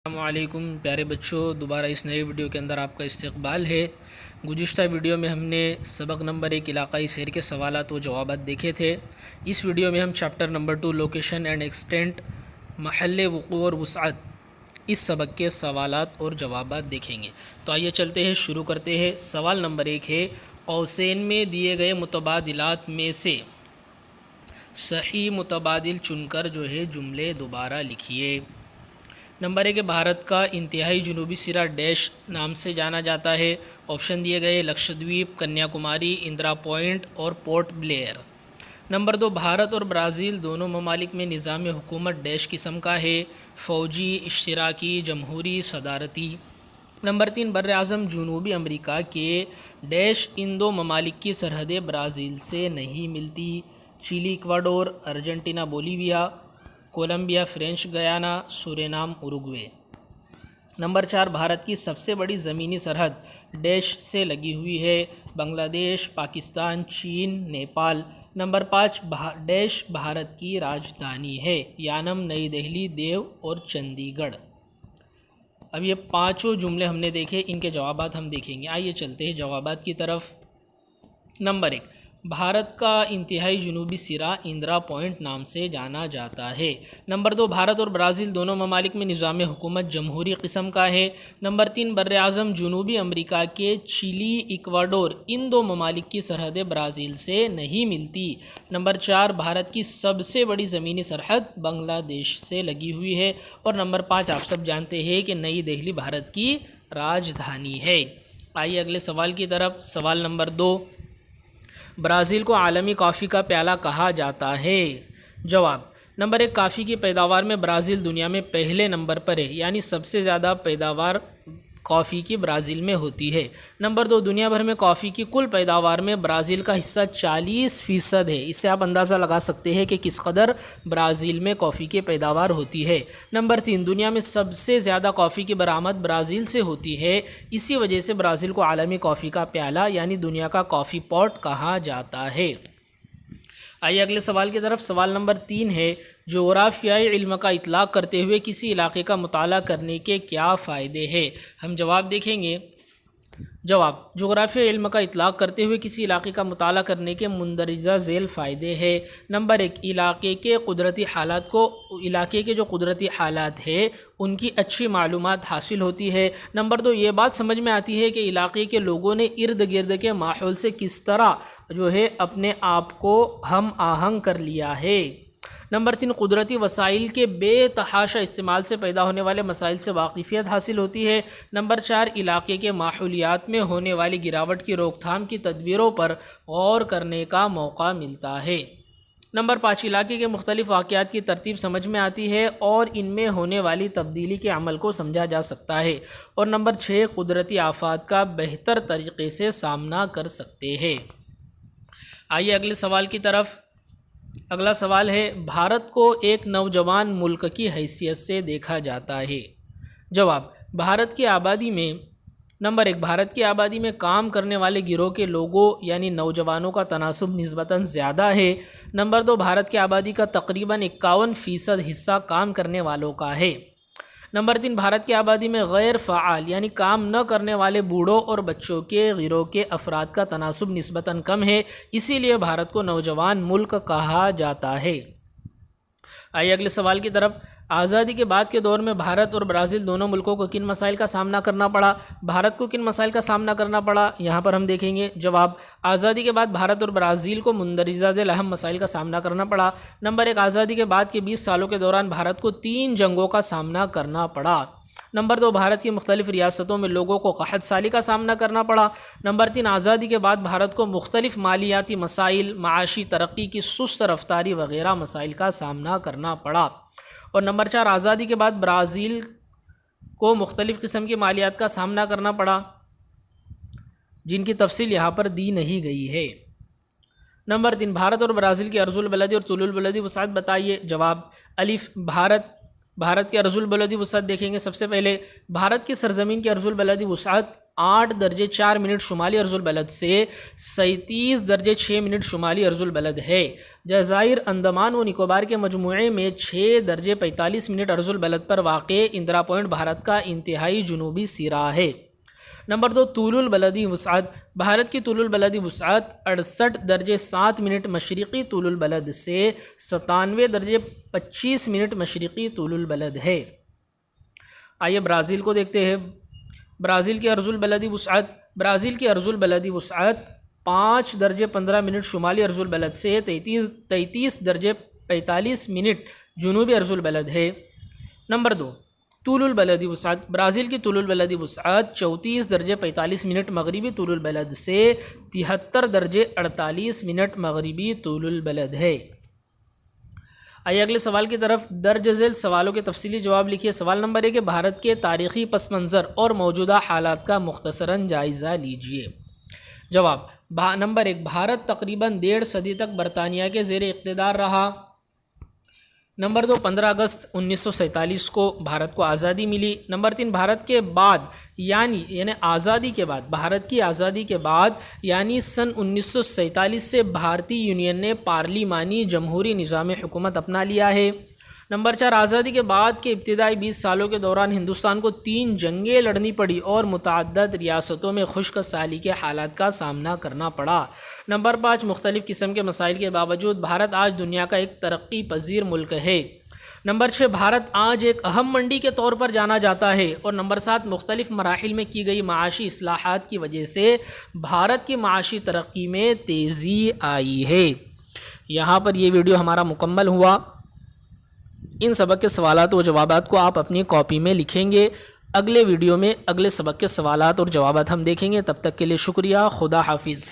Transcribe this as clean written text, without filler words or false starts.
السلام علیکم پیارے بچوں، دوبارہ اس نئے ویڈیو کے اندر آپ کا استقبال ہے۔ گزشتہ ویڈیو میں ہم نے سبق نمبر 1 علاقائی سیر کے سوالات و جوابات دیکھے تھے۔ اس ویڈیو میں ہم chapter number 2 location and extent, Mahal وقوع اور وسعت، اس سبق کے سوالات اور جوابات دیکھیں گے۔ تو آئیے چلتے ہیں، شروع کرتے ہیں۔ سوال نمبر 1 ہے، قوسین میں دیے گئے متبادلات میں سے صحیح متبادل چن کر جملے دوبارہ لکھیے۔ نمبر 1 بھارت کا انتہائی جنوبی سرا ڈیش نام سے جانا جاتا ہے۔ آپشن دیے گئے لکشدویپ، کنیا کماری، اندرا پوائنٹ اور پورٹ بلیئر۔ نمبر 2 بھارت اور برازیل دونوں ممالک میں نظام حکومت ڈیش قسم کا ہے، فوجی، اشتراکی، جمہوری، صدارتی۔ نمبر 3 بر اعظم جنوبی امریکہ کے ڈیش ان دو ممالک کی سرحدیں برازیل سے نہیں ملتی، Chile, Ecuador, Argentina, Bolivia, Colombia, French Guiana, Suriname, Uruguay. Number 4 Bharat کی سب سے بڑی زمینی سرحد ڈیش سے لگی ہوئی ہے، بنگلہ دیش، پاکستان، چین، نیپال۔ نمبر 5 ڈیش بھارت کی راجدھانی ہے، یانم، نئی دہلی، دیو اور چندی گڑھ۔ اب یہ پانچوں جملے ہم نے دیکھے، ان کے جوابات ہم دیکھیں گے۔ آئیے چلتے ہیں جوابات کی طرف۔ نمبر 1 بھارت کا انتہائی جنوبی سرا اندرا پوائنٹ نام سے جانا جاتا ہے۔ نمبر 2 بھارت اور برازیل دونوں ممالک میں نظام حکومت جمہوری قسم کا ہے۔ نمبر 3 بر اعظم جنوبی امریکہ کے چیلی، ایکواڈور، ان دو ممالک کی سرحدیں برازیل سے نہیں ملتی۔ نمبر 4 بھارت کی سب سے بڑی زمینی سرحد بنگلہ دیش سے لگی ہوئی ہے۔ اور نمبر 5 آپ سب جانتے ہیں کہ نئی دہلی بھارت کی راجدھانی ہے۔ آئیے اگلے سوال کی طرف۔ سوال نمبر 2 برازیل کو عالمی کافی کا پیالہ کہا جاتا ہے۔ جواب نمبر 1 کافی کی پیداوار میں برازیل دنیا میں پہلے نمبر پر ہے، یعنی سب سے زیادہ پیداوار کافی کی برازیل میں ہوتی ہے۔ نمبر 2 دنیا بھر میں کافی کی کل پیداوار میں برازیل کا حصہ 40% ہے۔ اس سے آپ اندازہ لگا سکتے ہیں کہ کس قدر برازیل میں کافی کی پیداوار ہوتی ہے۔ نمبر 3 دنیا میں سب سے زیادہ کافی کی برآمد برازیل سے ہوتی ہے، اسی وجہ سے برازیل کو عالمی کافی کا پیالہ یعنی دنیا کا کافی پاٹ کہا جاتا ہے۔ آئیے اگلے سوال کی طرف۔ سوال نمبر 3 ہے، جغرافیائی علم کا اطلاق کرتے ہوئے کسی علاقے کا مطالعہ کرنے کے کیا فائدے ہیں؟ ہم جواب دیکھیں گے۔ جواب جغرافیائی علم کا اطلاق کرتے ہوئے کسی علاقے کا مطالعہ کرنے کے مندرجہ ذیل فائدے ہیں۔ نمبر 1 علاقے کے جو قدرتی حالات ہیں ان کی اچھی معلومات حاصل ہوتی ہے۔ نمبر 2 یہ بات سمجھ میں آتی ہے کہ علاقے کے لوگوں نے ارد گرد کے ماحول سے کس طرح اپنے آپ کو ہم آہنگ کر لیا ہے۔ نمبر 3 قدرتی وسائل کے بے تحاشا استعمال سے پیدا ہونے والے مسائل سے واقفیت حاصل ہوتی ہے۔ نمبر 4 علاقے کے ماحولیات میں ہونے والی گراوٹ کی روک تھام کی تدبیروں پر غور کرنے کا موقع ملتا ہے۔ نمبر 5 علاقے کے مختلف واقعات کی ترتیب سمجھ میں آتی ہے اور ان میں ہونے والی تبدیلی کے عمل کو سمجھا جا سکتا ہے۔ اور نمبر 6 قدرتی آفات کا بہتر طریقے سے سامنا کر سکتے ہیں۔ آئیے اگلے سوال کی طرف۔ اگلا سوال ہے، بھارت کو ایک نوجوان ملک کی حیثیت سے دیکھا جاتا ہے۔ جواب بھارت کی آبادی میں نمبر 1 بھارت کی آبادی میں کام کرنے والے گروہ کے لوگوں یعنی نوجوانوں کا تناسب نسبتاً زیادہ ہے۔ نمبر 2 بھارت کی آبادی کا تقریباً 51% حصہ کام کرنے والوں کا ہے۔ نمبر 3 بھارت کی آبادی میں غیر فعال یعنی کام نہ کرنے والے بوڑھوں اور بچوں کے گروہ کے افراد کا تناسب نسبتاً کم ہے، اسی لیے بھارت کو نوجوان ملک کہا جاتا ہے۔ آئیے اگلے سوال کی طرف۔ آزادی کے بعد کے دور میں بھارت اور برازیل دونوں ملکوں کو کن مسائل کا سامنا کرنا پڑا؟ بھارت کو کن مسائل کا سامنا کرنا پڑا یہاں پر ہم دیکھیں گے۔ جواب آزادی کے بعد بھارت اور برازیل کو مندرجہ ذیل اہم مسائل کا سامنا کرنا پڑا۔ نمبر 1 آزادی کے بعد کے 20 سالوں کے دوران بھارت کو 3 جنگوں کا سامنا کرنا پڑا۔ نمبر 2 بھارت کی مختلف ریاستوں میں لوگوں کو قحط سالی کا سامنا کرنا پڑا۔ نمبر 3 آزادی کے بعد بھارت کو مختلف مالیاتی مسائل، معاشی ترقی کی سست رفتاری وغیرہ مسائل کا سامنا کرنا پڑا۔ اور نمبر 4 آزادی کے بعد برازیل کو مختلف قسم کی مالیات کا سامنا کرنا پڑا جن کی تفصیل یہاں پر دی نہیں گئی ہے۔ نمبر 3 بھارت اور برازیل کی ارض البلدی اور طول البلدی وسعت بتائیے۔ جواب الف بھارت کے ارض البلدی وسعت دیکھیں گے۔ سب سے پہلے بھارت کی سرزمین کی ارض البلدی وسعت 8 درجے 4 منٹ شمالی عرض البلد سے 37 درجے 6 منٹ شمالی عرض البلد ہے۔ جزائر انڈمان و نکوبار کے مجموعے میں 6 درجے 45 منٹ عرض البلد پر واقع اندرا پوائنٹ بھارت کا انتہائی جنوبی سرا ہے۔ نمبر 2، طول البلدی وسعت۔ بھارت کی طول البلدی وسعت 68 درجے 7 منٹ مشرقی طول البلد سے 97 درجے 25 منٹ مشرقی طول البلد ہے۔ آئیے برازیل کو دیکھتے ہیں۔ برازیل کی عرض البلدی وسعت۔ برازیل کی عرض البلدی وسعت 5 درجے 15 منٹ شمالی عرض البلد سے 33 درجے 45 منٹ جنوبی عرض البلد ہے۔ نمبر 2، طول البلدی وسعت۔ برازیل کی طول البلدی وسعت 34 درجے 45 منٹ مغربی طول البلد سے 73 درجے 48 منٹ مغربی طول البلد ہے۔ آئیے اگلے سوال کی طرف۔ درج ذیل سوالوں کے تفصیلی جواب لکھیے۔ سوال نمبر 1 کہ بھارت کے تاریخی پس منظر اور موجودہ حالات کا مختصراً جائزہ لیجیے۔ جواب نمبر 1، بھارت تقریباً 1.5 صدی تک برطانیہ کے زیر اقتدار رہا۔ نمبر 2، 15 اگست 1947 کو بھارت کو آزادی ملی۔ نمبر 3، بھارت کے بعد یعنی آزادی کے بعد، بھارت کی آزادی کے بعد یعنی سن 1947 سے بھارتی یونین نے پارلیمانی جمہوری نظام حکومت اپنا لیا ہے۔ نمبر 4، آزادی کے بعد کے ابتدائی 20 سالوں کے دوران ہندوستان کو 3 جنگیں لڑنی پڑی اور متعدد ریاستوں میں خشک سالی کے حالات کا سامنا کرنا پڑا۔ نمبر 5، مختلف قسم کے مسائل کے باوجود بھارت آج دنیا کا ایک ترقی پذیر ملک ہے۔ نمبر 6، بھارت آج ایک اہم منڈی کے طور پر جانا جاتا ہے۔ اور نمبر 7، مختلف مراحل میں کی گئی معاشی اصلاحات کی وجہ سے بھارت کی معاشی ترقی میں تیزی آئی ہے۔ یہاں پر یہ ویڈیو ہمارا مکمل ہوا۔ ان سبق کے سوالات و جوابات کو آپ اپنی کاپی میں لکھیں گے۔ اگلے ویڈیو میں اگلے سبق کے سوالات اور جوابات ہم دیکھیں گے۔ تب تک کے لیے شکریہ۔ خدا حافظ۔